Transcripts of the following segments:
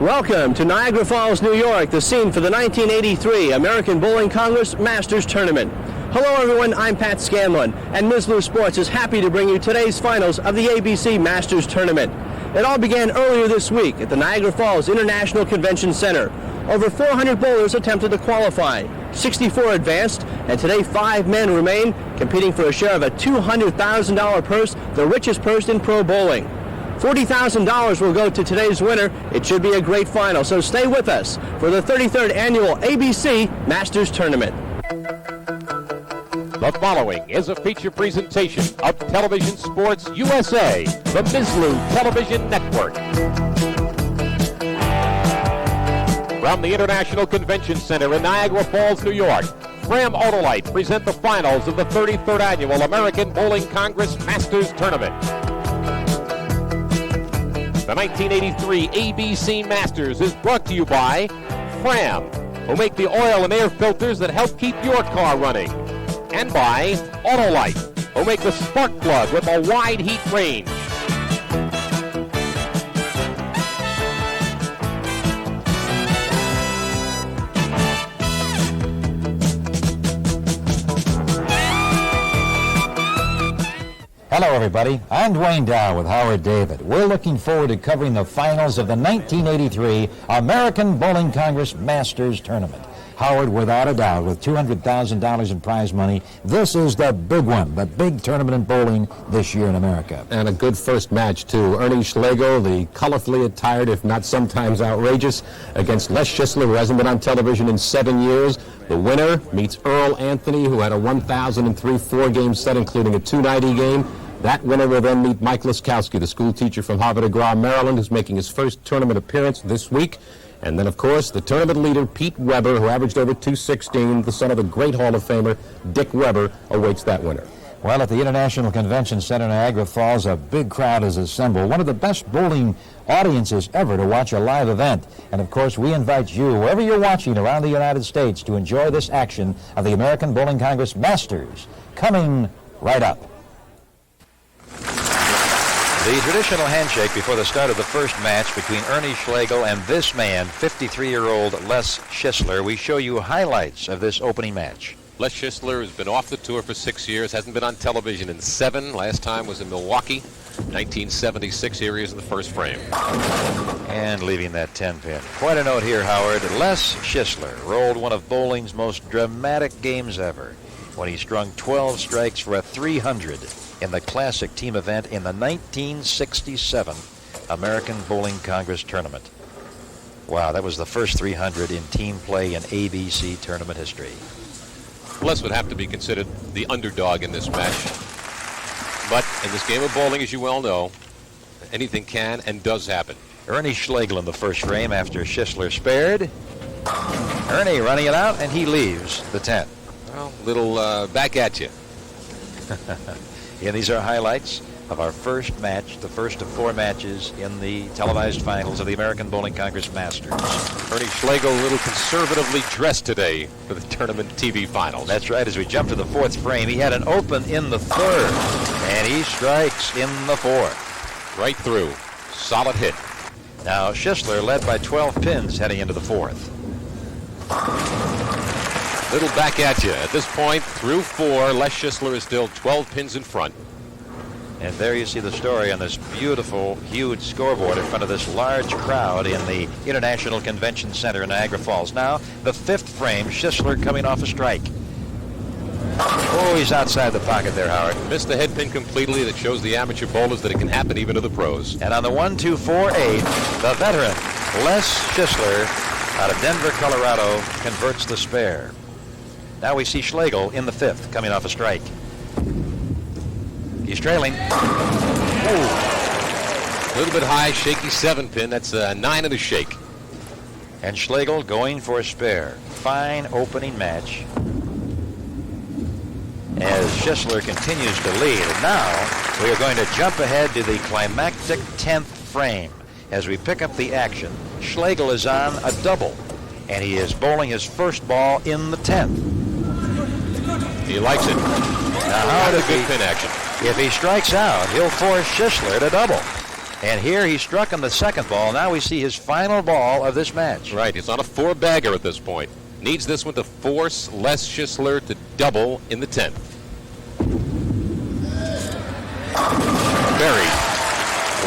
Welcome to Niagara Falls, New York, the scene for the 1983 American Bowling Congress Masters Tournament. Hello everyone, I'm Pat Scanlon, and Ms. Lou Sports is happy to bring you today's finals of the ABC Masters Tournament. It all began earlier this week at the Niagara Falls International Convention Center. Over 400 bowlers attempted to qualify, 64 advanced, and today 5 men remain competing for a share of a $200,000 purse, the richest purse in pro bowling. $40,000 will go to today's winner. It should be a great final, so stay with us for the 33rd Annual ABC Masters Tournament. The following is a feature presentation of Television Sports USA, the Mizlu Television Network. From the International Convention Center in Niagara Falls, New York, Fram Autolite present the finals of the 33rd Annual American Bowling Congress Masters Tournament. The 1983 ABC Masters is brought to you by Fram, who make the oil and air filters that help keep your car running, and by Autolite, who make the spark plug with a wide heat range. Hello, everybody. I'm Dwayne Dow with Howard David. We're looking forward to covering the finals of the 1983 American Bowling Congress Masters Tournament. Howard, without a doubt, with $200,000 in prize money, this is the big one, the big tournament in bowling this year in America. And a good first match, too. Ernie Schlegel, the colorfully attired, if not sometimes outrageous, against Les Schisler, who hasn't been on television in 7 years. The winner meets Earl Anthony, who had a 1,003 four-game set, including a 290 game. That winner will then meet Mike Laskowski, the school teacher from Harvard DeGraw, Maryland, who's making his first tournament appearance this week. And then, of course, the tournament leader, Pete Weber, who averaged over 216, the son of the great Hall of Famer, Dick Weber, awaits that winner. Well, at the International Convention Center, Niagara Falls, a big crowd is assembled. One of the best bowling audiences ever to watch a live event. And, of course, we invite you, wherever you're watching around the United States, to enjoy this action of the American Bowling Congress Masters. Coming right up. The traditional handshake before the start of the first match between Ernie Schlegel and this man, 53-year-old Les Schisler. We show you highlights of this opening match. Les Schisler has been off the tour for 6 years, hasn't been on television in 7. Last time was in Milwaukee, 1976. Here he is in the first frame. And leaving that 10-pin. Quite a note here, Howard. Les Schisler rolled one of bowling's most dramatic games ever when he strung 12 strikes for a 300 in the classic team event in the 1967 American Bowling Congress Tournament. Wow, that was the first 300 in team play in ABC tournament history. Les would have to be considered the underdog in this match. But in this game of bowling, as you well know, anything can and does happen. Ernie Schlegel in the first frame after Schisler spared. Ernie running it out, and he leaves the 10. Well, little back at you. And these are highlights of our first match, the first of 4 matches in the televised finals of the American Bowling Congress Masters. Ernie Schlegel a little conservatively dressed today for the tournament TV finals. That's right. As we jump to the 4th frame, he had an open in the 3rd, and he strikes in the 4th. Right through. Solid hit. Now, Schisler led by 12 pins heading into the 4th. Little back at you. At this point, through 4, Les Schisler is still 12 pins in front. And there you see the story on this beautiful, huge scoreboard in front of this large crowd in the International Convention Center in Niagara Falls. Now, the 5th frame, Schisler coming off a strike. Oh, he's outside the pocket there, Howard. Missed the head pin completely. That shows the amateur bowlers that it can happen even to the pros. And on the 1-2-4-8, the veteran, Les Schisler, out of Denver, Colorado, converts the spare. Now we see Schlegel in the 5th, coming off a strike. He's trailing. Ooh. A little bit high, shaky 7-pin. That's a 9 and a shake. And Schlegel going for a spare. Fine opening match as Schisler continues to lead. And now we are going to jump ahead to the climactic 10th frame. As we pick up the action, Schlegel is on a double, and he is bowling his first ball in the 10th. He likes it. Now, how good pin action. If he strikes out, he'll force Schisler to double. And here he struck on the second ball. Now we see his final ball of this match. Right, he's on a 4-bagger at this point. Needs this one to force Les Schisler to double in the 10th. Buried.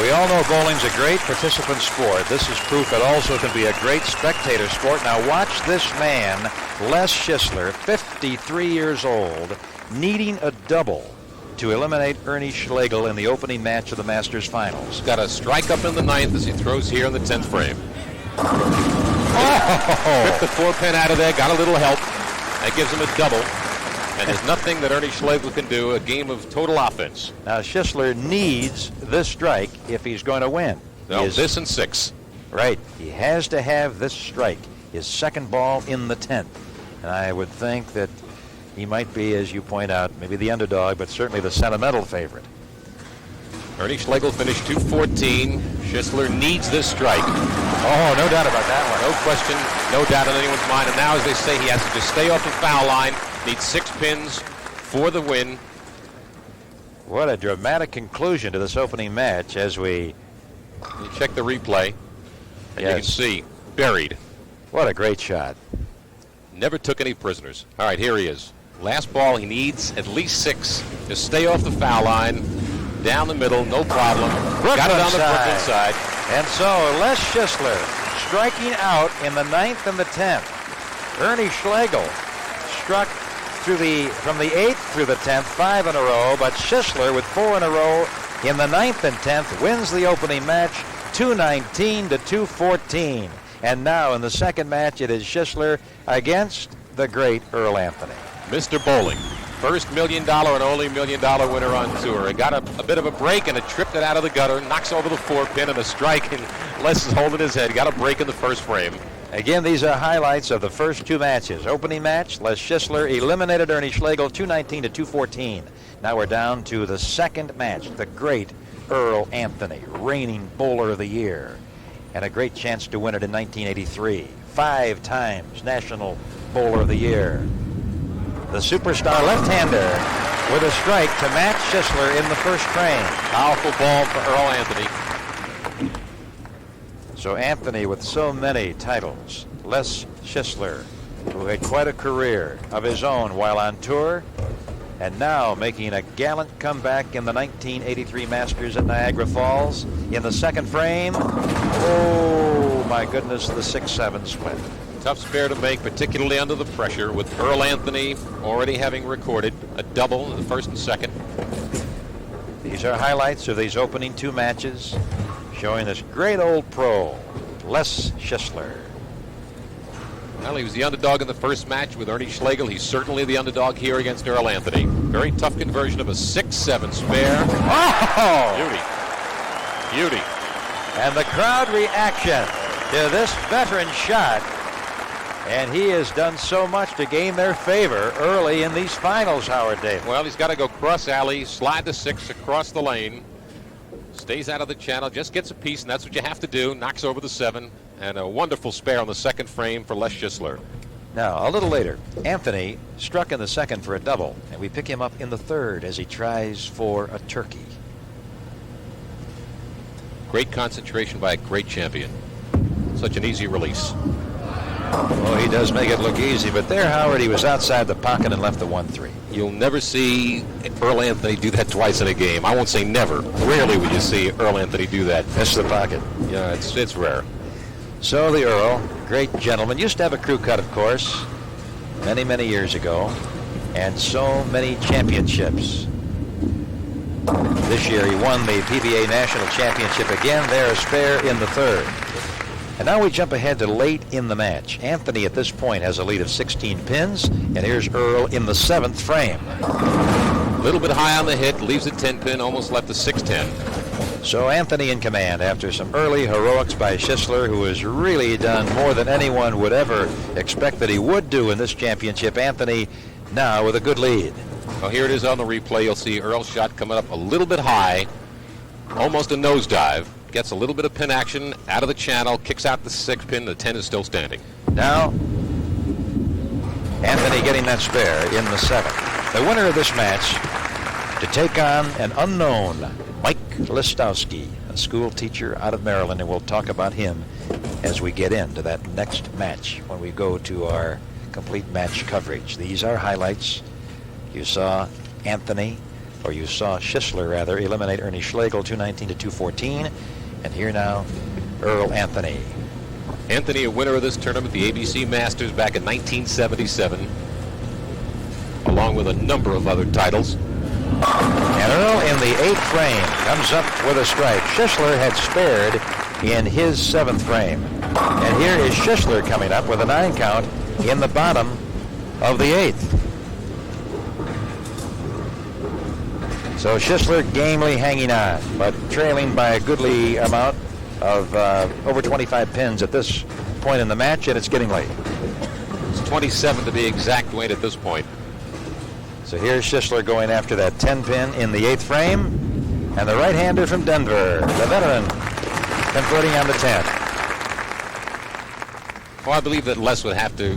We all know bowling's a great participant sport. This is proof it also can be a great spectator sport. Now watch this man, Les Schisler, 53 years old, needing a double to eliminate Ernie Schlegel in the opening match of the Masters Finals. Got a strike up in the 9th as he throws here in the 10th frame. Ripped the 4-pin out of there, got a little help. That gives him a double. And there's nothing that Ernie Schlegel can do, a game of total offense. Now Schisler needs this strike if he's going to win. No, this and 6. Right, he has to have this strike, his second ball in the 10th. And I would think that he might be, as you point out, maybe the underdog, but certainly the sentimental favorite. Ernie Schlegel finished 214. Schisler needs this strike. Oh, no doubt about that one. No question, no doubt in anyone's mind. And now, as they say, he has to just stay off the foul line. Needs 6 pins for the win. What a dramatic conclusion to this opening match as we You check the replay, and you can see, buried. What a great shot. Never took any prisoners. All right, here he is. Last ball, he needs at least 6 to stay off the foul line. Down the middle, no problem. Got it on the Brooklyn side. And so Les Schisler striking out in the 9th and the 10th. Ernie Schlegel struck from the 8th through the 10th, 5 in a row, but Schisler with 4 in a row in the 9th and 10th wins the opening match 219 to 214. And now in the second match, it is Schisler against the great Earl Anthony. Mr. Bowling, first $1 million and only $1 million winner on tour. He got a bit of a break and it tripped it out of the gutter, knocks over the 4-pin and a strike, and Les is holding his head. Got a break in the first frame. Again, these are highlights of the first 2 matches. Opening match, Les Schisler eliminated Ernie Schlegel 219 to 214. Now we're down to the second match, the great Earl Anthony, reigning bowler of the year, and a great chance to win it in 1983. 5 times National Bowler of the Year. The superstar left-hander with a strike to match Schisler in the first frame. Powerful ball for Earl Anthony. So Anthony with so many titles. Les Schisler, who had quite a career of his own while on tour, and now making a gallant comeback in the 1983 Masters at Niagara Falls. In the second frame, oh my goodness, the 6-7 split. Tough spare to make, particularly under the pressure, with Earl Anthony already having recorded a double in the first and second. These are highlights of these opening 2 matches, showing this great old pro, Les Schisler. Well, he was the underdog in the first match with Ernie Schlegel. He's certainly the underdog here against Earl Anthony. Very tough conversion of a 6-7 spare. Oh! Beauty. And the crowd reaction to this veteran shot. And he has done so much to gain their favor early in these finals, Howard Davis. Well, he's got to go cross alley, slide the 6 across the lane. Stays out of the channel, just gets a piece, and that's what you have to do. Knocks over the 7, and a wonderful spare on the second frame for Les Schisler. Now, a little later, Anthony struck in the second for a double, and we pick him up in the third as he tries for a turkey. Great concentration by a great champion. Such an easy release. Oh, he does make it look easy, but there, Howard, he was outside the pocket and left the 1-3. You'll never see Earl Anthony do that twice in a game. I won't say never. Rarely would you see Earl Anthony do that. Miss the pocket. Yeah, it's rare. So the Earl, great gentleman, used to have a crew cut, of course, many, many years ago, and so many championships. This year he won the PBA National Championship again. There, a spare in the third. And now we jump ahead to late in the match. Anthony at this point has a lead of 16 pins, and here's Earl in the 7th frame. A little bit high on the hit, leaves a 10-pin, almost left a 6-10. So Anthony in command after some early heroics by Schisler, who has really done more than anyone would ever expect that he would do in this championship. Anthony now with a good lead. Well, here it is on the replay. You'll see Earl's shot coming up a little bit high, almost a nosedive. Gets a little bit of pin action out of the channel, kicks out the 6-pin, the 10 is still standing. Now, Anthony getting that spare in the 7th. The winner of this match to take on an unknown Mike Listowski, a school teacher out of Maryland, and we'll talk about him as we get into that next match when we go to our complete match coverage. These are highlights. You saw Anthony, or you saw Schisler rather, eliminate Ernie Schlegel 219 to 214. And here now, Earl Anthony. Anthony, a winner of this tournament, the ABC Masters back in 1977, along with a number of other titles. And Earl in the 8th frame comes up with a strike. Schisler had spared in his 7th frame. And here is Schisler coming up with a 9 count in the bottom of the 8th. So Schisler gamely hanging on, but trailing by a goodly amount of over 25 pins at this point in the match, and it's getting late. It's 27 to be exact, Wayne, at this point. So here's Schisler going after that 10 pin in the 8th frame, and the right-hander from Denver, the veteran, converting on the 10. Well, I believe that Les would have to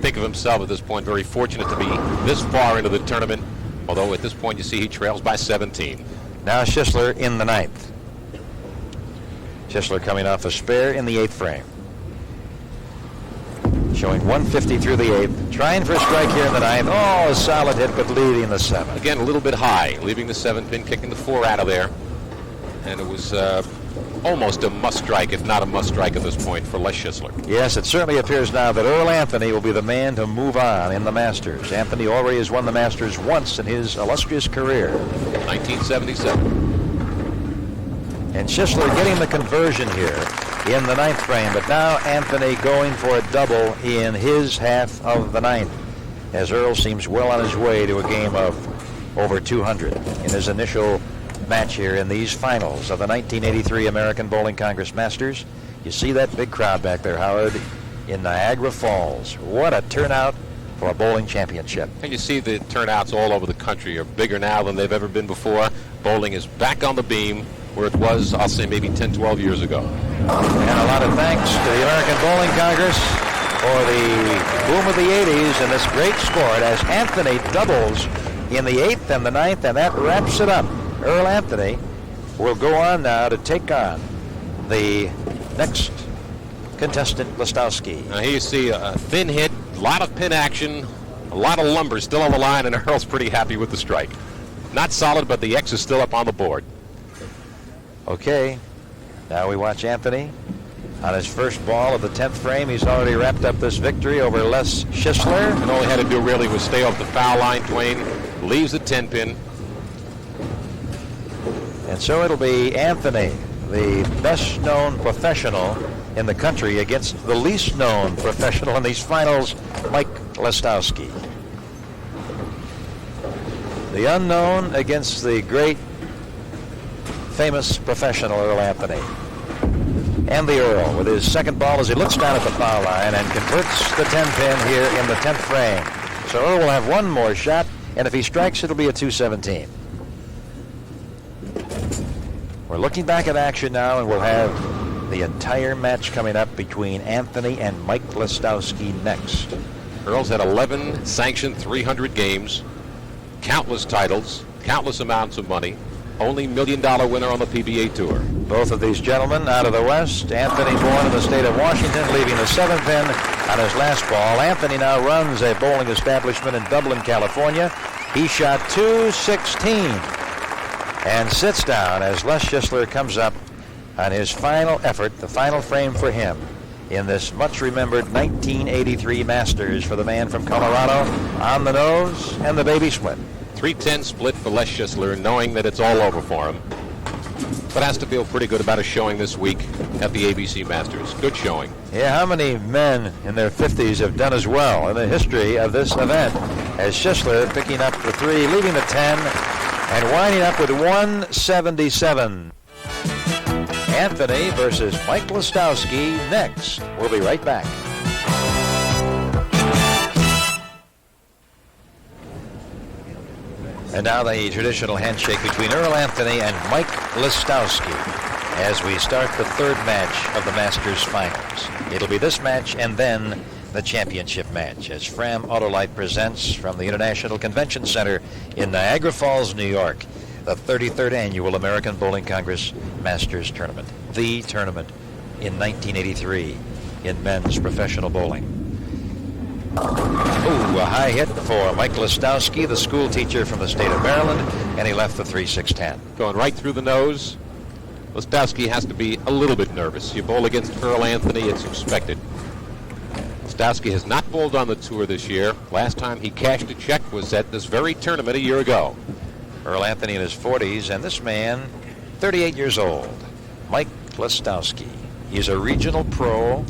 think of himself at this point very fortunate to be this far into the tournament, although at this point you see he trails by 17. Now Schisler in the 9th. Schisler coming off a spare in the 8th frame. Showing 150 through the 8th. Trying for a strike here in the 9th. Oh, a solid hit, but leaving the 7th. Again, a little bit high, leaving the 7 pin, kicking the 4 out of there. And it was almost a must strike, if not a must strike at this point for Les Schisler. Yes, it certainly appears now that Earl Anthony will be the man to move on in the Masters. Anthony already has won the Masters once in his illustrious career. 1977. And Schisler getting the conversion here in the 9th frame, but now Anthony going for a double in his half of the 9th, as Earl seems well on his way to a game of over 200 in his initial match here in these finals of the 1983 American Bowling Congress Masters. You see that big crowd back there, Howard, in Niagara Falls. What a turnout for a bowling championship. And you see the turnouts all over the country are bigger now than they've ever been before. Bowling is back on the beam where it was, I'll say, maybe 10, 12 years ago. And a lot of thanks to the American Bowling Congress for the boom of the 80s and this great sport as Anthony doubles in the 8th and the 9th, and that wraps it up. Earl Anthony will go on now to take on the next contestant, Listowski. Now here you see a thin hit, a lot of pin action, a lot of lumber still on the line, and Earl's pretty happy with the strike. Not solid, but the X is still up on the board. Okay, now we watch Anthony on his first ball of the 10th frame. He's already wrapped up this victory over Les Schisler. And all he had to do really was stay off the foul line. Twain leaves the 10 pin. And so it'll be Anthony, the best known professional in the country, against the least known professional in these finals, Mike Listowski. The unknown against the great famous professional Earl Anthony. And the Earl with his second ball as he looks down at the foul line and converts the 10 pin here in the 10th frame. So Earl will have one more shot, and if he strikes, it'll be a 217. We're looking back at action now, and we'll have the entire match coming up between Anthony and Mike Listowski next. Earl's had 11 sanctioned 300 games, countless titles, countless amounts of money. Only $1 million winner on the PBA Tour. Both of these gentlemen out of the West. Anthony born in the state of Washington, leaving the 7th pin on his last ball. Anthony now runs a bowling establishment in Dublin, California. He shot 216 and sits down as Les Schisler comes up on his final effort, the final frame for him in this much-remembered 1983 Masters for the man from Colorado on the nose and the baby swing. 3-10 split for Les Schisler, knowing that it's all over for him. But has to feel pretty good about his showing this week at the ABC Masters. Good showing. Yeah, how many men in their 50s have done as well in the history of this event as Schisler picking up the 3, leaving the 10, and winding up with 177. Anthony versus Mike Listowski next. We'll be right back. And now the traditional handshake between Earl Anthony and Mike Listowski as we start the 3rd match of the Masters Finals. It'll be this match and then the championship match as Fram Autolite presents from the International Convention Center in Niagara Falls, New York. the 33rd Annual American Bowling Congress Masters Tournament. The tournament in 1983 in men's professional bowling. Ooh, a high hit for Mike Listowski, the school teacher from the state of Maryland, and he left the 3-6-10. Going right through the nose. Listowski has to be a little bit nervous. You bowl against Earl Anthony, it's expected. Listowski has not bowled on the tour this year. Last time he cashed a check was at this very tournament a year ago. Earl Anthony in his 40s, and this man, 38 years old, Mike Listowski. He's a regional pro,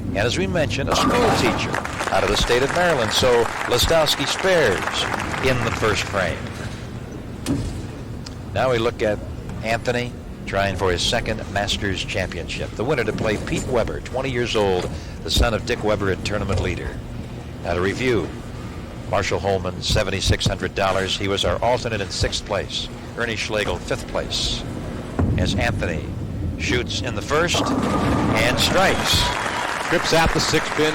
and as we mentioned, a school teacher out of the state of Maryland. So Listowski spares in the first frame. Now we look at Anthony trying for his second Masters championship. The winner to play Pete Weber, 20 years old, the son of Dick Weber and tournament leader. Now to review, Marshall Holman, $7,600. He was our alternate in 6th place. Ernie Schlegel, 5th place. As Anthony shoots in the first and strikes. Trips out the 6-pin,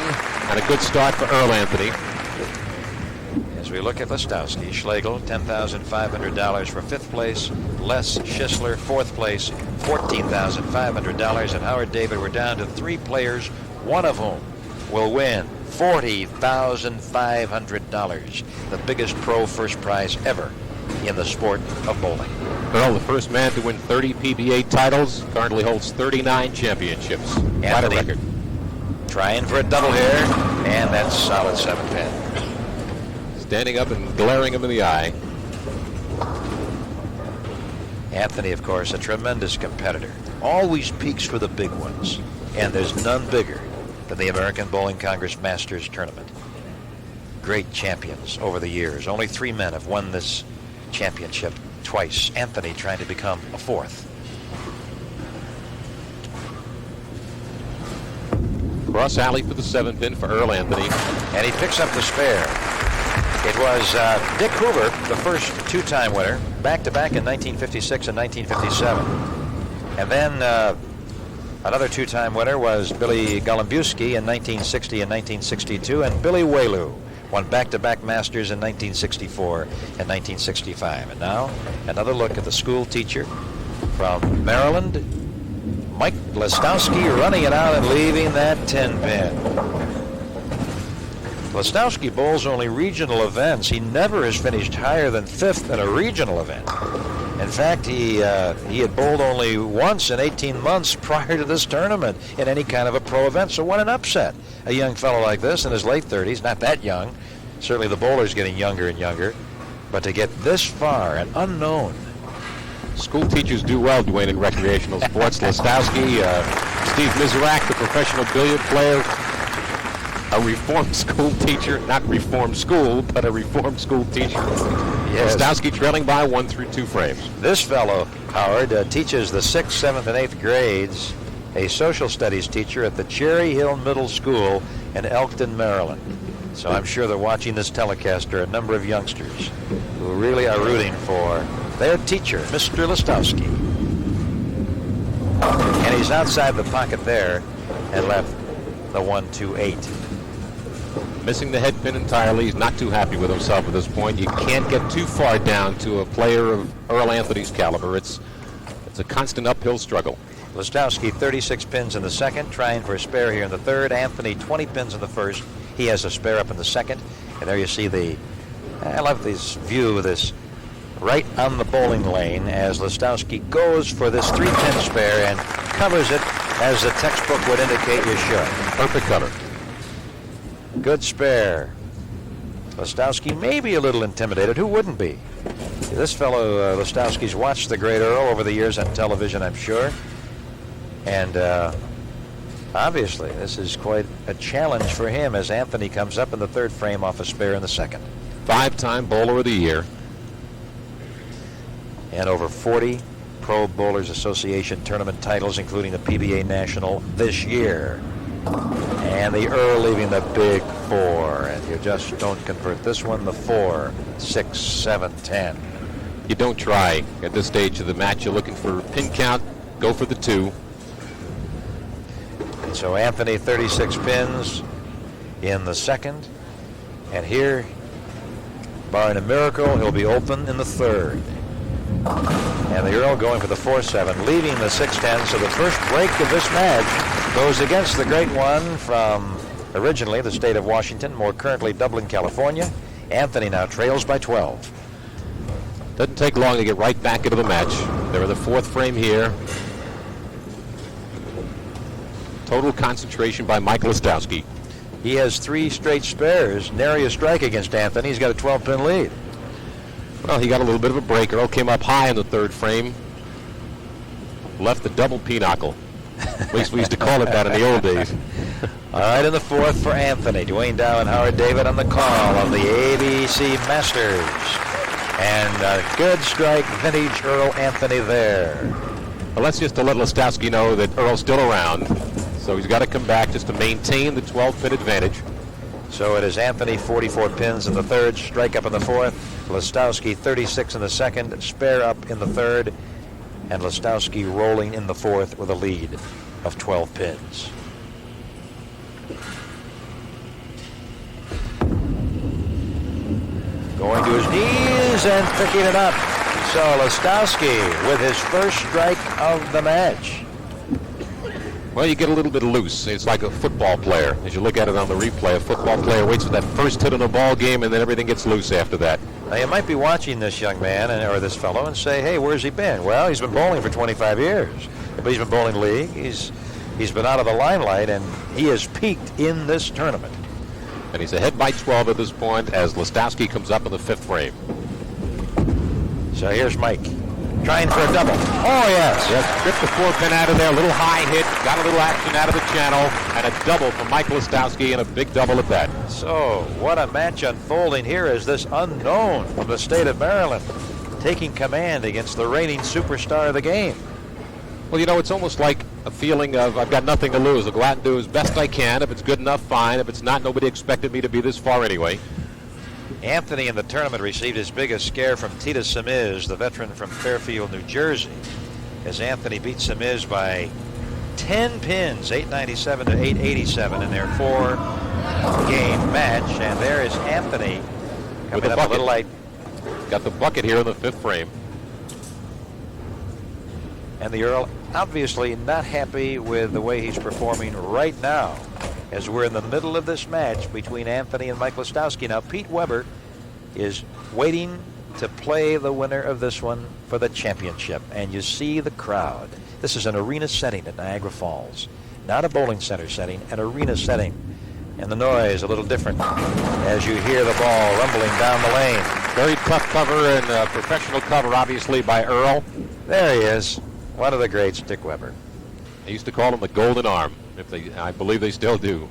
and a good start for Earl Anthony. As we look at Listowski, Schlegel, $10,500 for 5th place. Les Schisler, 4th place, $14,500. And Howard David, we're down to 3 players, one of whom will win $40,500, the biggest pro first prize ever in the sport of bowling. Earl, the first man to win 30 PBA titles, currently holds 39 championships. Quite a record. Trying for a double here, and that's solid 7-pin. Standing up and glaring him in the eye. Anthony, of course, a tremendous competitor. Always peaks for the big ones, and there's none bigger than the American Bowling Congress Masters Tournament. Great champions over the years. Only 3 men have won this championship twice. Anthony trying to become a 4th. Cross alley for the 7-pin for Earl Anthony. And he picks up the spare. It was Dick Hoover, the first 2-time winner, back-to-back in 1956 and 1957. And then another 2-time winner was Billy Golombuski in 1960 and 1962, and Billy Whaley won back-to-back Masters in 1964 and 1965. And now, another look at the school teacher from Maryland, Mike Listowski, running it out and leaving that 10-pin. Listowski bowls only regional events. He never has finished higher than 5th in a regional event. In fact, he had bowled only once in 18 months prior to this tournament in any kind of a pro event. So what an upset. A young fellow like this in his late 30s, not that young. Certainly the bowler's getting younger and younger. But to get this far, an unknown. School teachers do well, Dwayne, in recreational sports. Listowski, Steve Miserak, the professional billiard player, a reformed school teacher, not reformed school, but a reformed school teacher. Yes. Listowski trailing by 1 through 2 frames. This fellow, Howard, teaches the 6th, 7th, and 8th grades, a social studies teacher at the Cherry Hill Middle School in Elkton, Maryland. So I'm sure they're watching this telecast are a number of youngsters who really are rooting for their teacher, Mr. Listowski. And he's outside the pocket there and left the 1-2-8. Missing the head pin entirely. He's not too happy with himself at this point. You can't get too far down to a player of Earl Anthony's caliber. It's a constant uphill struggle. Listowski 36 pins in the second, trying for a spare here in the third. Anthony 20 pins in the first. He has a spare up in the second. And there you see I love this view of this right on the bowling lane as Listowski goes for this 3-pin spare and covers it as the textbook would indicate you should. Perfect cover. Good spare. Listowski may be a little intimidated. Who wouldn't be? This fellow, Listowski's watched the great Earl over the years on television, I'm sure. And obviously, this is quite a challenge for him as Anthony comes up in the third frame off a spare in the second. 5-time bowler of the year. And over 40 Pro Bowlers Association tournament titles, including the PBA National this year. And the Earl leaving the big 4. And you just don't convert this one, the 4, 6, 7, 10. You don't try at this stage of the match. You're looking for pin count. Go for the 2. And so Anthony, 36 pins in the second. And here, barring a miracle, he'll be open in the third. And the Earl going for the 4-7, leaving the 6-10. So the first break of this match goes against the great one from originally the state of Washington, more currently Dublin, California. Anthony now trails by 12. Doesn't take long to get right back into the match. They're in the fourth frame here. Total concentration by Mike Listowski. He has 3 straight spares, nary a strike against Anthony. He's got a 12-pin lead. Well, he got a little bit of a break. Earl came up high in the third frame. Left the double pinochle. At least we used to call it that in the old days. All right, in the fourth for Anthony. Dwayne Dow and Howard David on the call of the ABC Masters. And a good strike, vintage Earl Anthony there. Well, that's just to let Listowski know that Earl's still around. So he's got to come back just to maintain the 12-pin advantage. So it is Anthony 44 pins in the third, strike up in the fourth. Listowski 36 in the second, spare up in the third. And Listowski rolling in the fourth with a lead of 12 pins. Going to his knees and picking it up. So Listowski with his first strike of the match. Well, you get a little bit loose. It's like a football player. As you look at it on the replay, a football player waits for that first hit in a ball game, and then everything gets loose after that. Now, you might be watching this young man or this fellow and say, hey, where's he been? Well, he's been bowling for 25 years. But he's been bowling league. He's been out of the limelight, and he has peaked in this tournament. And he's ahead by 12 at this point as Listowski comes up in the fifth frame. So here's Mike trying for a double. Oh, yes. Yes, stripped the 4-pin out of there. A little high hit. Got a little action out of the channel. And a double for Mike Listowski, and a big double at that. So what a match unfolding here as this unknown from the state of Maryland taking command against the reigning superstar of the game. Well, you know, it's almost like a feeling of I've got nothing to lose. I'll go out and do as best I can. If it's good enough, fine. If it's not, nobody expected me to be this far anyway. Anthony in the tournament received his biggest scare from Tita Samiz, the veteran from Fairfield, New Jersey, as Anthony beat Samiz by 10 pins, 897 to 887 in their 4-game match. And there is Anthony coming up a little late. Got the bucket here in the fifth frame. And the Earl obviously not happy with the way he's performing right now as we're in the middle of this match between Anthony and Mike Listowski. Now, Pete Weber is waiting to play the winner of this one for the championship. And you see the crowd. This is an arena setting at Niagara Falls. Not a bowling center setting, an arena setting. And the noise a little different as you hear the ball rumbling down the lane. Very tough cover and professional cover, obviously, by Earl. There he is. One of the greats, Dick Weber. They used to call him the Golden Arm. I believe they still do.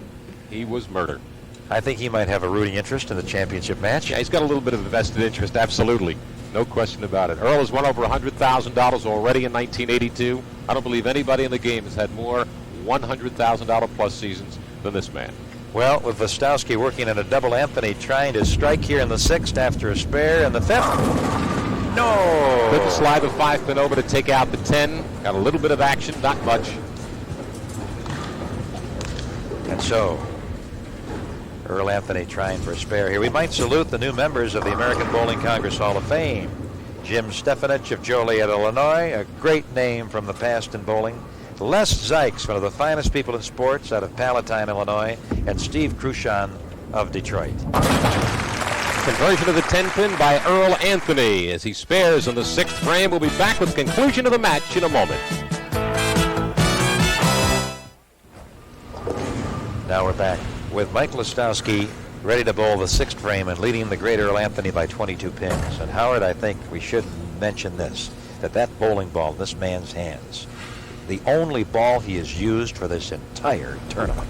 He was murder. I think he might have a rooting interest in the championship match. Yeah, he's got a little bit of a vested interest, absolutely. No question about it. Earl has won over $100,000 already in 1982. I don't believe anybody in the game has had more $100,000 plus seasons than this man. Well, with Listowski working at a double, Anthony trying to strike here in the sixth after a spare in the fifth. No! Couldn't slide the 5-pin over to take out the 10. Got a little bit of action, not much. And so, Earl Anthony trying for a spare here. We might salute the new members of the American Bowling Congress Hall of Fame. Jim Stefanich of Joliet, Illinois, a great name from the past in bowling. Les Zykes, one of the finest people in sports out of Palatine, Illinois, and Steve Cruchon of Detroit. Conversion of the 10-pin by Earl Anthony as he spares in the sixth frame. We'll be back with the conclusion of the match in a moment. Now we're back with Mike Listowski ready to bowl the sixth frame and leading the great Earl Anthony by 22 pins. And Howard, I think we should mention this, that bowling ball in this man's hands, the only ball he has used for this entire tournament.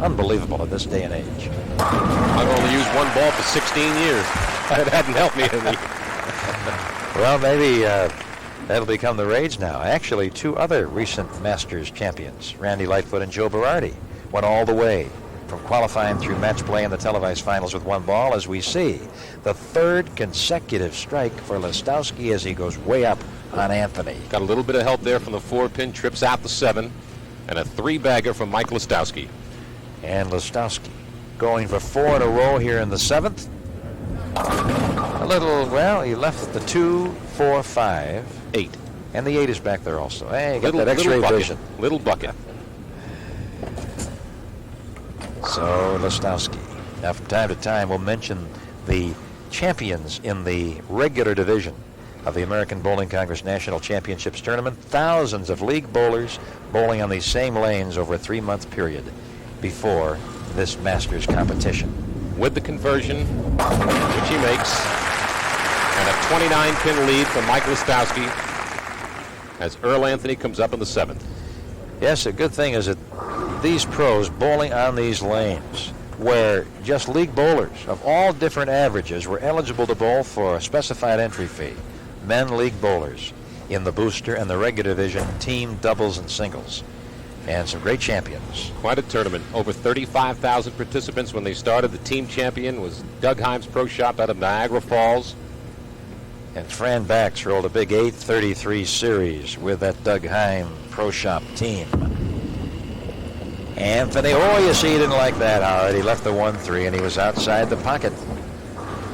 Unbelievable in this day and age. I've only used one ball for 16 years. That hadn't helped me any. Well, maybe that'll become the rage now. Actually, two other recent Masters champions, Randy Lightfoot and Joe Berardi, went all the way from qualifying through match play in the televised finals with one ball, as we see the third consecutive strike for Listowski as he goes way up on Anthony. Got a little bit of help there from the 4-pin, trips out the 7, and a 3-bagger from Mike Listowski. And Listowski going for 4 in a row here in the 7th. A little, well, he left the 2 4, 5, 8. and the 8 is back there also. Hey, you got Little, that X-ray bucket. vision. Little bucket. So Listowski. Now, from time to time, we'll mention the champions in the regular division of the American Bowling Congress National Championships Tournament. Thousands of league bowlers bowling on these same lanes over a 3-month period before this Masters competition. With the conversion, which he makes, and a 29-pin lead for Mike Listowski as Earl Anthony comes up in the 7th. Yes, the good thing is that these pros bowling on these lanes, where just league bowlers of all different averages were eligible to bowl for a specified entry fee. Men league bowlers in the booster and the regular division, team doubles and singles. And some great champions. Quite a tournament. Over 35,000 participants when they started. The team champion was Doug Himes Pro Shop out of Niagara Falls. And Fran Bax rolled a big 833 series with that Doug Himes Pro Shop team. Anthony, oh, you see, he didn't like that, Howard. He left the 1-3 and he was outside the pocket.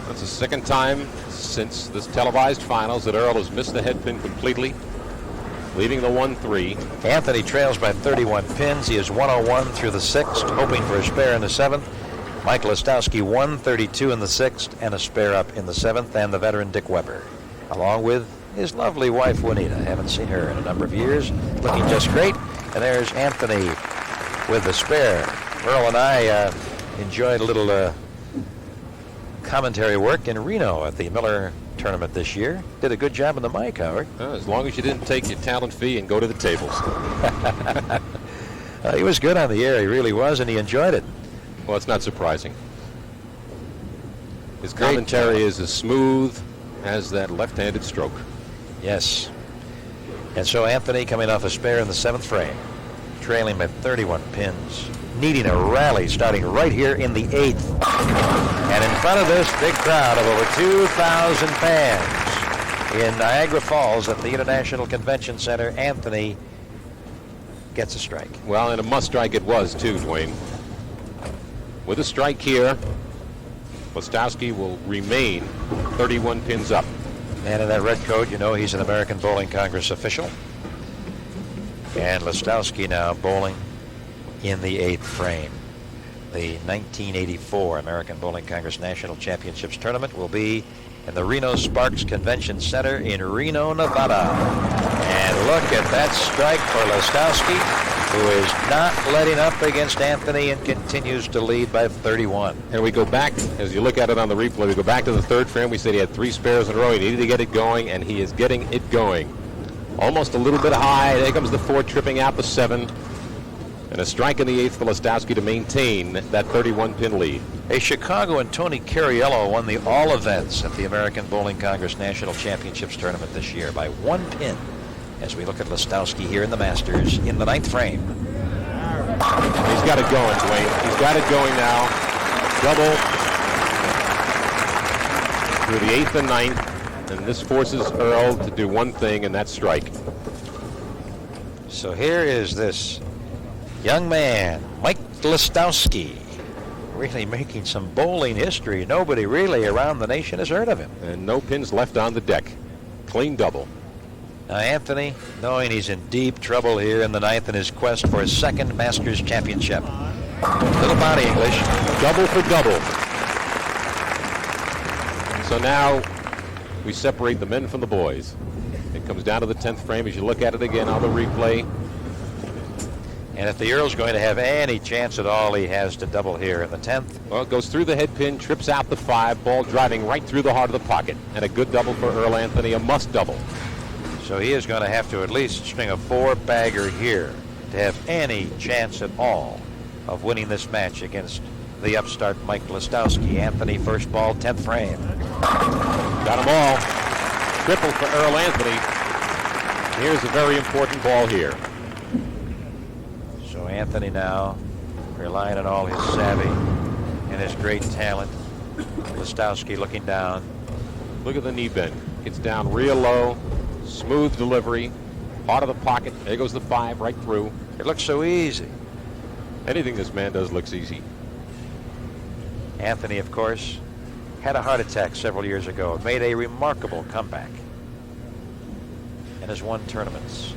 That's the second time since this televised finals that Earl has missed the head pin completely, leaving the 1-3. Anthony trails by 31 pins. He is 101 through the 6th, hoping for a spare in the 7th. Mike Listowski 132 in the 6th and a spare up in the 7th, and the veteran Dick Weber, along with his lovely wife Juanita. Haven't seen her in a number of years, looking just great. And there's Anthony with the spare. Earl and I enjoyed a little commentary work in Reno at the Miller tournament this year. Did a good job on the mic, Howard. As long as you didn't take your talent fee and go to the tables. He was good on the air, he really was, and he enjoyed it. Well, it's not surprising. His commentary is as smooth as that left-handed stroke. Yes. And so Anthony coming off a spare in the 7th frame, trailing by 31 pins, needing a rally starting right here in the 8th. And in front of this big crowd of over 2,000 fans in Niagara Falls at the International Convention Center, Anthony gets a strike. Well, and a must strike it was, too, Dwayne. With a strike here, Listowski will remain 31 pins up. Man in that red coat, you know he's an American Bowling Congress official. And Listowski now bowling in the 8th frame. The 1984 American Bowling Congress National Championships Tournament will be in the Reno Sparks Convention Center in Reno, Nevada. And look at that strike for Listowski, who is not letting up against Anthony and continues to lead by 31. And we go back, as you look at it on the replay, we go back to the 3rd frame. We said he had 3 spares in a row. He needed to get it going, and he is getting it going. Almost a little bit high. There comes the 4, tripping out the 7. And a strike in the 8th for Listowski to maintain that 31-pin lead. A Chicago and Tony Cariello won the all events at the American Bowling Congress National Championships Tournament this year by 1 pin. As we look at Listowski here in the Masters in the 9th frame. He's got it going, Dwayne. He's got it going now. Double through the 8th and 9th. And this forces Earl to do one thing, and that's strike. So here is this young man, Mike Listowski, really making some bowling history. Nobody really around the nation has heard of him. And no pins left on the deck. Clean double. Now Anthony, knowing he's in deep trouble here in the 9th in his quest for his 2nd Masters Championship. Little body English. Double for double. So now we separate the men from the boys. It comes down to the 10th frame as you look at it again on the replay. And if the Earl's going to have any chance at all, he has to double here in the 10th. Well, it goes through the head pin, trips out the 5, ball driving right through the heart of the pocket. And a good double for Earl Anthony, a must double. So he is going to have to at least string a 4-bagger here to have any chance at all of winning this match against the upstart Mike Listowski. Anthony, first ball, 10th frame. Got them all. Triple for Earl Anthony. Here's a very important ball here. So Anthony now relying on all his savvy and his great talent. Listowski looking down. Look at the knee bend. Gets down real low. Smooth delivery. Heart of the pocket. There goes the 5 right through. It looks so easy. Anything this man does looks easy. Anthony, of course, had a heart attack several years ago. Made a remarkable comeback. and has won tournaments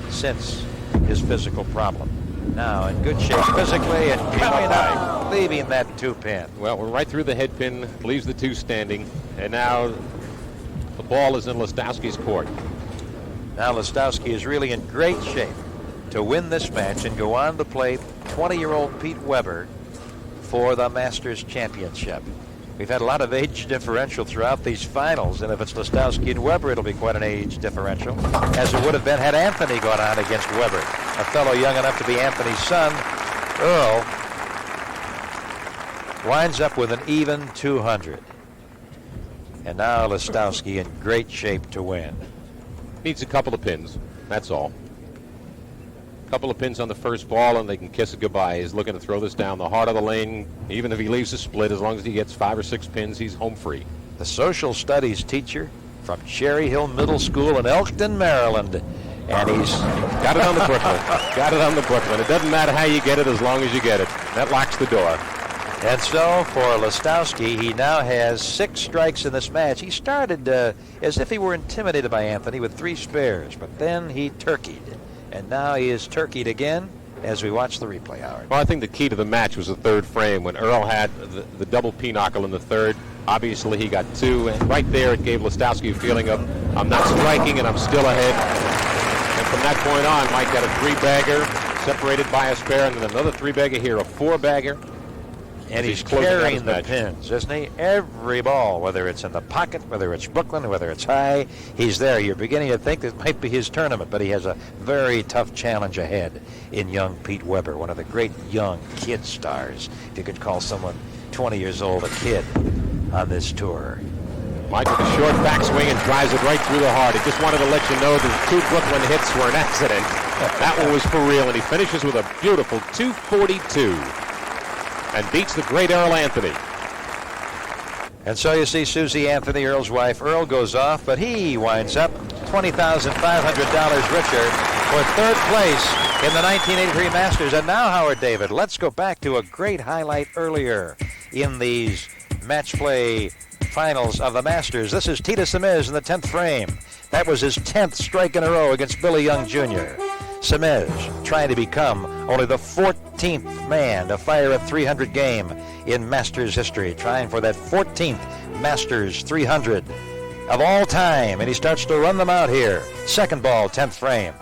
since his physical problem. Now in good shape physically and coming up, leaving that 2-pin. Well, we're right through the head pin, leaves the 2 standing, and now the ball is in Listowski's court. Now Listowski is really in great shape to win this match and go on to play 20-year-old Pete Weber for the Masters Championship. We've had a lot of age differential throughout these finals, and if it's Listowski and Weber, it'll be quite an age differential, as it would have been had Anthony gone on against Weber. A fellow young enough to be Anthony's son, Earl, winds up with an even 200. And now Listowski in great shape to win. Needs a couple of pins, that's all. Couple of pins on the first ball and they can kiss it goodbye. He's looking to throw this down the heart of the lane. Even if he leaves a split, as long as he gets 5 or 6 pins, he's home free. The social studies teacher from Cherry Hill Middle School in Elkton, Maryland. And he's got it on the Brooklyn. Got it on the Brooklyn. It doesn't matter how you get it as long as you get it. That locks the door. And so for Listowski, he now has 6 strikes in this match. He started as if he were intimidated by Anthony with 3 spares, but then he turkeyed. And now he is turkeyed again as we watch the replay, Howard. Well, I think the key to the match was the 3rd frame when Earl had the double pinochle in the 3rd. Obviously, he got 2, and right there it gave Listowski a feeling of, I'm not striking and I'm still ahead. And from that point on, Mike got a 3-bagger separated by a spare, and then another 3-bagger here, a 4-bagger. And he's carrying the pins, isn't he? Every ball, whether it's in the pocket, whether it's Brooklyn, whether it's high, he's there. You're beginning to think this might be his tournament, but he has a very tough challenge ahead in young Pete Weber, one of the great young kid stars, if you could call someone 20 years old a kid on this tour. Mike with a short backswing and drives it right through the heart. He just wanted to let you know the 2 Brooklyn hits were an accident. That one was for real, and he finishes with a beautiful 242. And beats the great Earl Anthony. And so you see Susie Anthony, Earl's wife. Earl goes off, but he winds up $20,500 richer for 3rd place in the 1983 Masters. And now, Howard David, let's go back to a great highlight earlier in these match play finals of the Masters. This is Tita Simiz in the 10th frame. That was his 10th strike in a row against Billy Young Jr. Simiz trying to become only the 14th man to fire a 300 game in Masters history, trying for that 14th Masters 300 of all time, and he starts to run them out here. 2nd ball, 10th frame.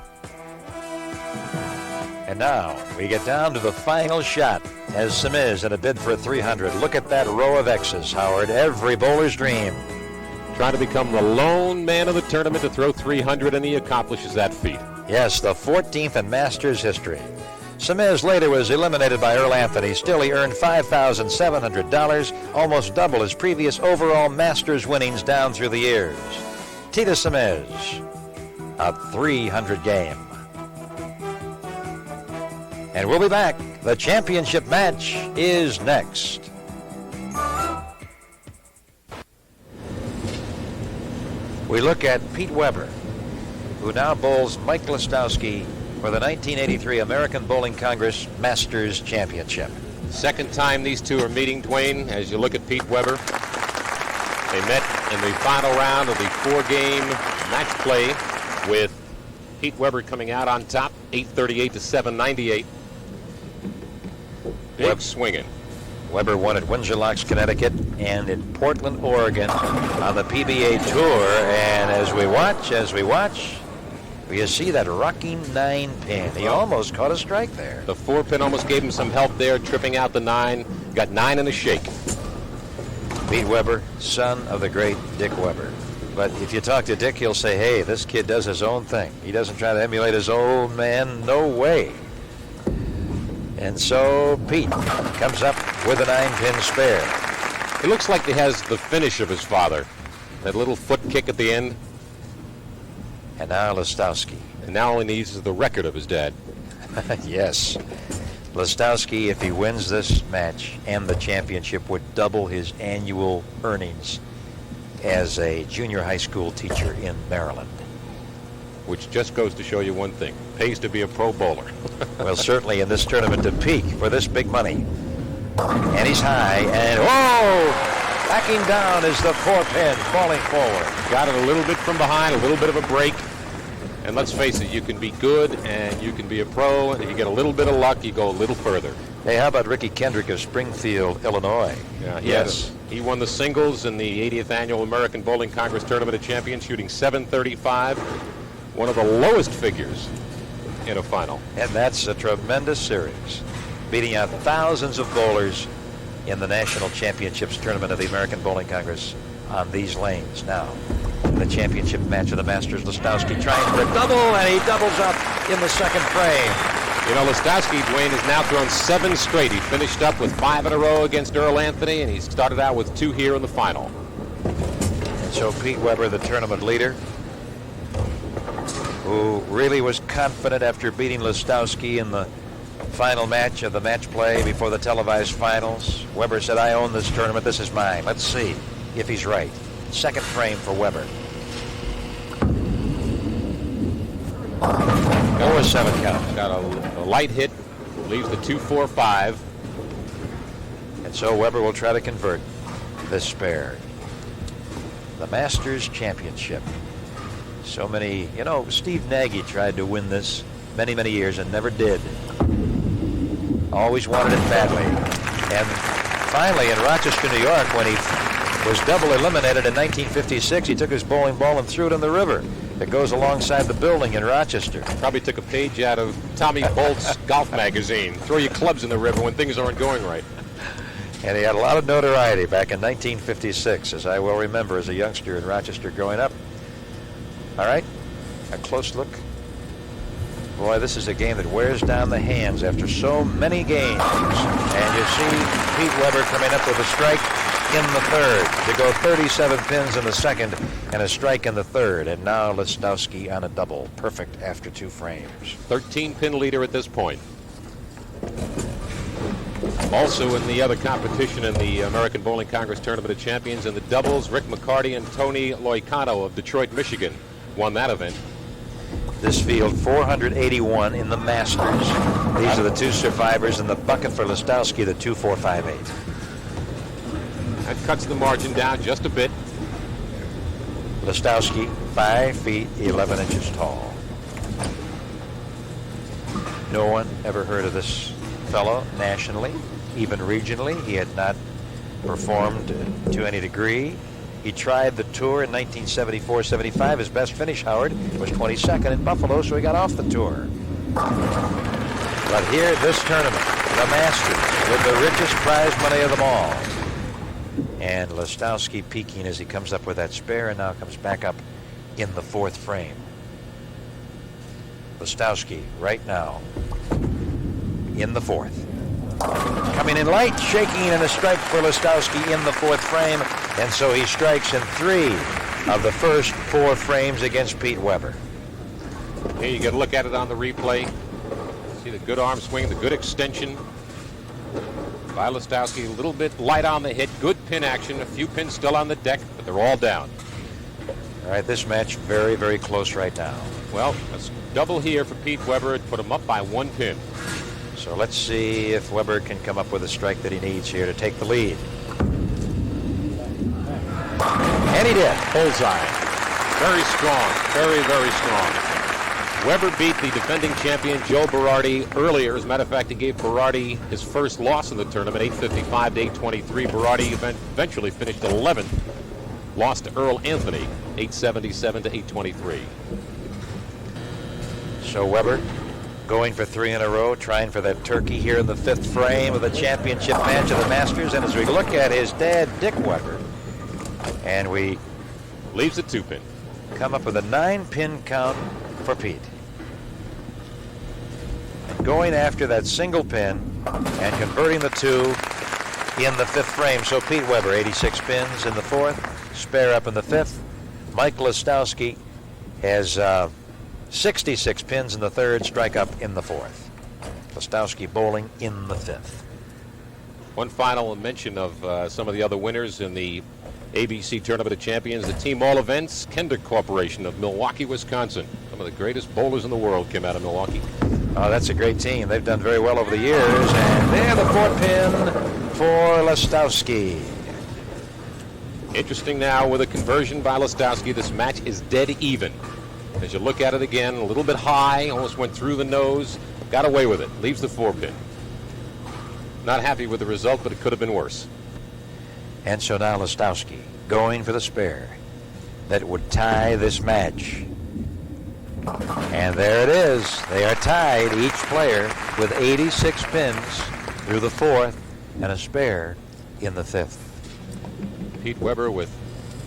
And now we get down to the final shot as Simiz in a bid for a 300. Look at that row of X's, Howard. Every bowler's dream. Trying to become the lone man of the tournament to throw 300, and he accomplishes that feat. Yes, the 14th in Masters history. Simiz later was eliminated by Earl Anthony. Still, he earned $5,700, almost double his previous overall Masters winnings down through the years. Tita Simiz, a 300 game. And we'll be back. The championship match is next. We look at Pete Weber, who now bowls Mike Listowski for the 1983 American Bowling Congress Masters Championship. 2nd time these two are meeting, Dwayne, as you look at Pete Weber. They met in the final round of the 4-game match play with Pete Weber coming out on top, 838 to 798. Big swinging. Weber won at Windsor Locks, Connecticut, and in Portland, Oregon on the PBA Tour. And as we watch, you see that rocking 9-pin. He almost caught a strike there. The 4-pin almost gave him some help there, tripping out the 9. Got 9 in a shake. Pete Weber, son of the great Dick Weber. But if you talk to Dick, he'll say, hey, this kid does his own thing. He doesn't try to emulate his old man. No way. And so Pete comes up with a 9-pin spare. It looks like he has the finish of his father. That little foot kick at the end. And now Listowski. And now all he needs is the record of his dad. Yes. Listowski, if he wins this match and the championship, would double his annual earnings as a junior high school teacher in Maryland. Which just goes to show you one thing. Pays to be a pro bowler. Well, certainly in this tournament to peak for this big money. And he's high, and backing down is the 4-pin, falling forward. Got it a little bit from behind, a little bit of a break. And let's face it, you can be good and you can be a pro, and if you get a little bit of luck, you go a little further. Hey, how about Ricky Kendrick of Springfield, Illinois? Yeah, he won the singles in the 80th Annual American Bowling Congress Tournament of Champions, shooting .735, one of the lowest figures in a final. And that's a tremendous series, beating out thousands of bowlers in the National Championships Tournament of the American Bowling Congress on these lanes. Now, the championship match of the Masters, Listowski trying for a double, and he doubles up in the second frame. You know, Listowski, Dwayne, has now thrown 7 straight. He finished up with 5 in a row against Earl Anthony, and he started out with 2 here in the final. And so Pete Weber, the tournament leader, who really was confident after beating Listowski in the final match of the match play before the televised finals. Weber said, I own this tournament. This is mine. Let's see if he's right. Second frame for Weber. 4-7 count. Got a light hit, leaves the 2-4-5. And so Weber will try to convert this spare. The Masters Championship. So many, you know, Steve Nagy tried to win this many, many years and never did. Always wanted it badly. And finally in Rochester, New York, when he was double eliminated in 1956, he took his bowling ball and threw it in the river that goes alongside the building in Rochester. Probably took a page out of Tommy Bolt's golf magazine. Throw your clubs in the river when things aren't going right. And he had a lot of notoriety back in 1956, as I well remember as a youngster in Rochester growing up. All right, a close look. Boy, this is a game that wears down the hands after so many games. And you see Pete Weber coming up with a strike in the third to go 37 pins in the second and a strike in the third. And now Listowski on a double. Perfect after 2 frames. 13-pin leader at this point. Also in the other competition in the American Bowling Congress Tournament of Champions in the doubles, Rick McCarty and Tony Loicano of Detroit, Michigan won that event. This field 481 in the Masters. These are the 2 survivors in the bucket for Listowski, the 2-4-5-8. That cuts the margin down just a bit. Listowski, 5 feet 11 inches tall. No one ever heard of this fellow nationally, even regionally. He had not performed to any degree. He tried the tour in 1974-75. His best finish, Howard, was 22nd in Buffalo, so he got off the tour. But here, this tournament, the Masters, with the richest prize money of them all. And Listowski peaking as he comes up with that spare and now comes back up in the 4th frame. Listowski right now in the 4th. Coming in light, shaking, and a strike for Listowski in the 4th frame. And so he strikes in 3 of the first 4 frames against Pete Weber. Here you get a look at it on the replay. See the good arm swing, the good extension by Listowski. A little bit light on the hit, good pin action. A few pins still on the deck, but they're all down. All right, this match very, very close right now. Well, a double here for Pete Weber. It put him up by 1 pin. So let's see if Weber can come up with a strike that he needs here to take the lead. And he did. Bullseye. Very strong. Very, very strong. Weber beat the defending champion Joe Berardi earlier. As a matter of fact, he gave Berardi his first loss in the tournament, 855 to 823. Berardi eventually finished 11th. Lost to Earl Anthony, 877 to 823. So Weber going for 3 in a row, trying for that turkey here in the 5th frame of the championship match of the Masters. And as we look at his dad, Dick Weber, and we leaves a 2-pin. Come up with a 9-pin count for Pete. And going after that single pin and converting the 2 in the 5th frame. So Pete Weber, 86 pins in the 4th, spare up in the 5th. Mike Listowski has 66 pins in the 3rd, strike up in the 4th. Listowski bowling in the 5th. One final mention of some of the other winners in the ABC Tournament of Champions, the Team All Events Kender Corporation of Milwaukee, Wisconsin. Some of the greatest bowlers in the world came out of Milwaukee. Oh, that's a great team. They've done very well over the years. And there, the 4th pin for Listowski. Interesting now with a conversion by Listowski. This match is dead even. As you look at it again, a little bit high, almost went through the nose, got away with it, leaves the 4-pin. Not happy with the result, but it could have been worse. And so now Listowski going for the spare that would tie this match. And there it is. They are tied, each player, with 86 pins through the 4th and a spare in the 5th. Pete Weber with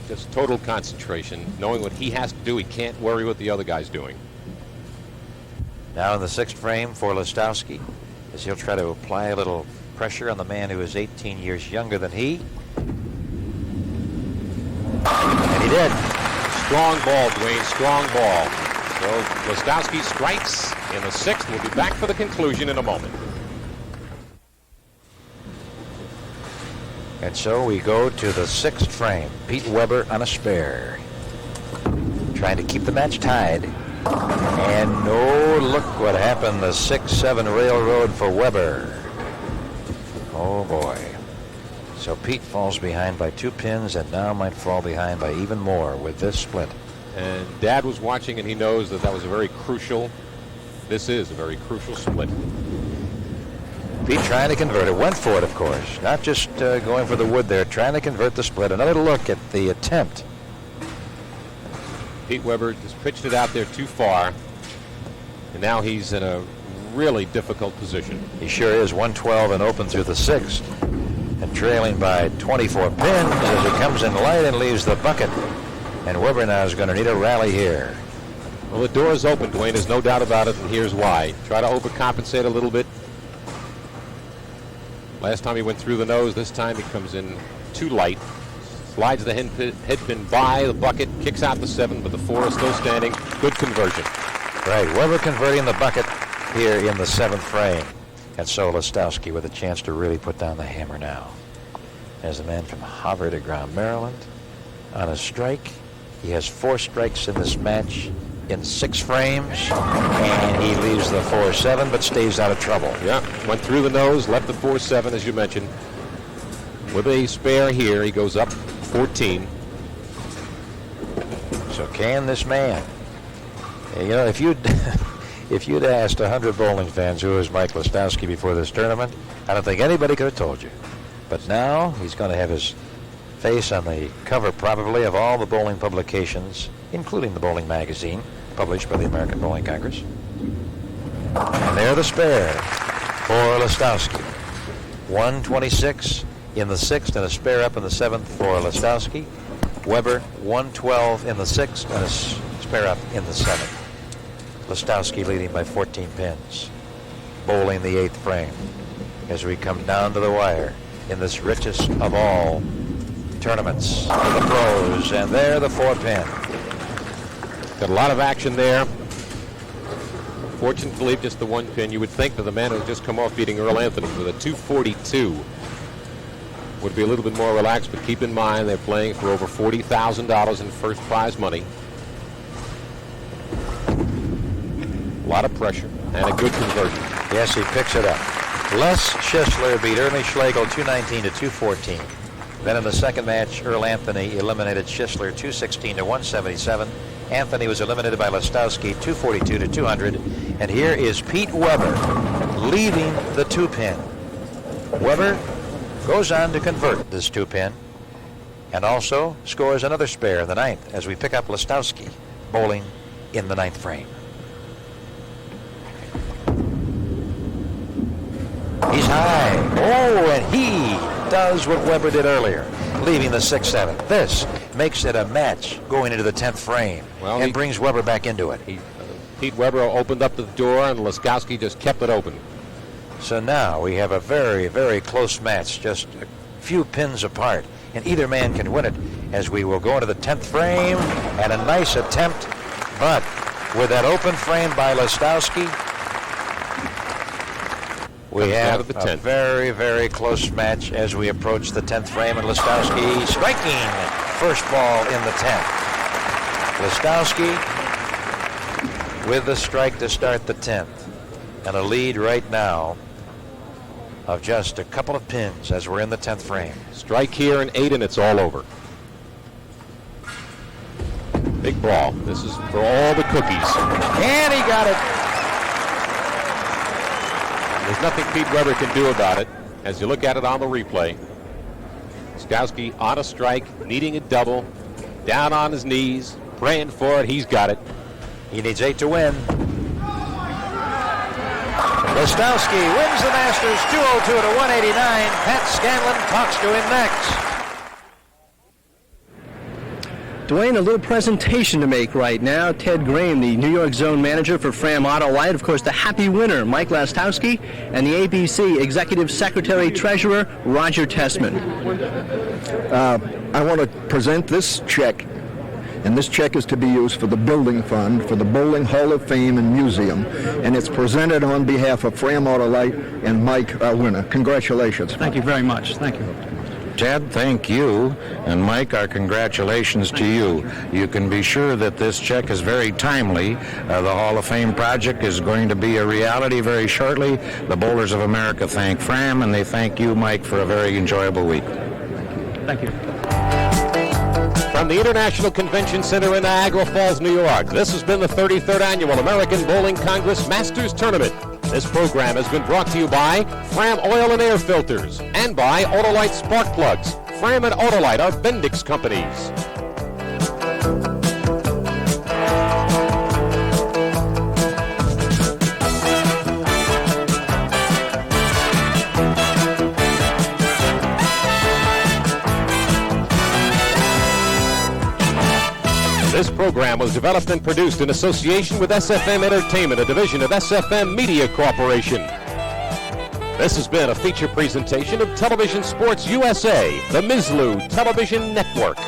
just total concentration, knowing what he has to do. He can't worry what the other guy's doing. Now in the 6th frame for Listowski, as he'll try to apply a little pressure on the man who is 18 years younger than he. And he did. Strong ball, Dwayne, strong ball. So Listowski strikes in the 6th. We'll be back for the conclusion in a moment. And so we go to the 6th frame. Pete Weber on a spare. Trying to keep the match tied. And oh, look what happened. The 6-7 railroad for Weber. Oh boy. So Pete falls behind by 2 pins and now might fall behind by even more with this split. And Dad was watching and he knows that that was a very crucial, this is a very crucial split. Pete trying to convert it. Went for it, of course. Not just going for the wood there, trying to convert the split. Another look at the attempt. Pete Weber just pitched it out there too far. And now he's in a really difficult position. He sure is. 112 and open through the 6th. And trailing by 24 pins as he comes in light and leaves the bucket. And Weber now is going to need a rally here. Well, the door is open, Dwayne. There's no doubt about it, and here's why. Try to overcompensate a little bit. Last time he went through the nose. This time he comes in too light. Slides the head pin by the bucket, kicks out the 7, but the 4 is still standing. Good conversion. Right, Weber converting the bucket here in the 7th frame. And so Listowski with a chance to really put down the hammer now. As the man from Havre de Grace, Maryland, on a strike. He has 4 strikes in this match in 6 frames, and he leaves the 4-7 but stays out of trouble. Yeah, went through the nose, left the 4-7 as you mentioned. With a spare here, he goes up 14. So can this man? You know, if you'd if you'd asked 100 bowling fans who is Mike Listowski before this tournament, I don't think anybody could have told you. But now he's going to have his face on the cover probably of all the bowling publications, including the Bowling Magazine, published by the American Bowling Congress. And there the spare for Listowski. 126 in the 6th and a spare up in the 7th for Listowski. Weber 112 in the 6th and a spare up in the 7th. Listowski leading by 14 pins. Bowling the 8th frame as we come down to the wire in this richest of all tournaments for the pros. And there the 4-pin. Got a lot of action there. Fortunately, just the 1 pin. You would think that the man who had just come off beating Earl Anthony with a 242 would be a little bit more relaxed, but keep in mind they're playing for over $40,000 in first prize money. A lot of pressure and a good conversion. Yes, he picks it up. Les Schisler beat Ernie Schlegel 219 to 214. Then in the second match, Earl Anthony eliminated Schisler 216 to 177. Anthony was eliminated by Listowski 242 to 200. And here is Pete Weber leaving the 2-pin. Weber goes on to convert this 2-pin and also scores another spare in the 9th as we pick up Listowski bowling in the 9th frame. He's high. Oh, and he does what Weber did earlier, leaving the 6-7. This makes it a match going into the 10th frame and brings Weber back into it. Pete Weber opened up the door and Listowski just kept it open. So now we have a very, very close match, just a few pins apart, and either man can win it as we will go into the 10th frame and a nice attempt, but with that open frame by Listowski, we have a very, very close match as we approach the 10th frame, and Listowski striking first ball in the 10th. Listowski with the strike to start the 10th, and a lead right now of just a couple of pins as we're in the 10th frame. Strike here and 8 and it's all over. Big brawl. This is for all the cookies. And he got it. There's nothing Pete Weber can do about it as you look at it on the replay. Stowski on a strike, needing a double, down on his knees, praying for it. He's got it. He needs 8 to win. Stowski wins the Masters 202 to 189. Pat Scanlon talks to him next. Dwayne, a little presentation to make right now. Ted Graham, the New York zone manager for Fram Auto Light, of course, the happy winner, Mike Lastowski, and the ABC Executive Secretary Treasurer, Roger Tessman. I want to present this check, and this check is to be used for the building fund for the Bowling Hall of Fame and Museum, and it's presented on behalf of Fram Auto Light and Mike, our winner. Congratulations. Thank you very much. Thank you. Ted, thank you, and Mike, our congratulations to you. You can be sure that this check is very timely. The Hall of Fame project is going to be a reality very shortly. The Bowlers of America thank Fram, and they thank you, Mike, for a very enjoyable week. Thank you. From the International Convention Center in Niagara Falls, New York, this has been the 33rd Annual American Bowling Congress Masters Tournament. This program has been brought to you by Fram Oil and Air Filters and by Autolite Spark Plugs. Fram and Autolite are Bendix companies. This program was developed and produced in association with SFM Entertainment, a division of SFM Media Corporation. This has been a feature presentation of Television Sports USA, the Mizlu Television Network.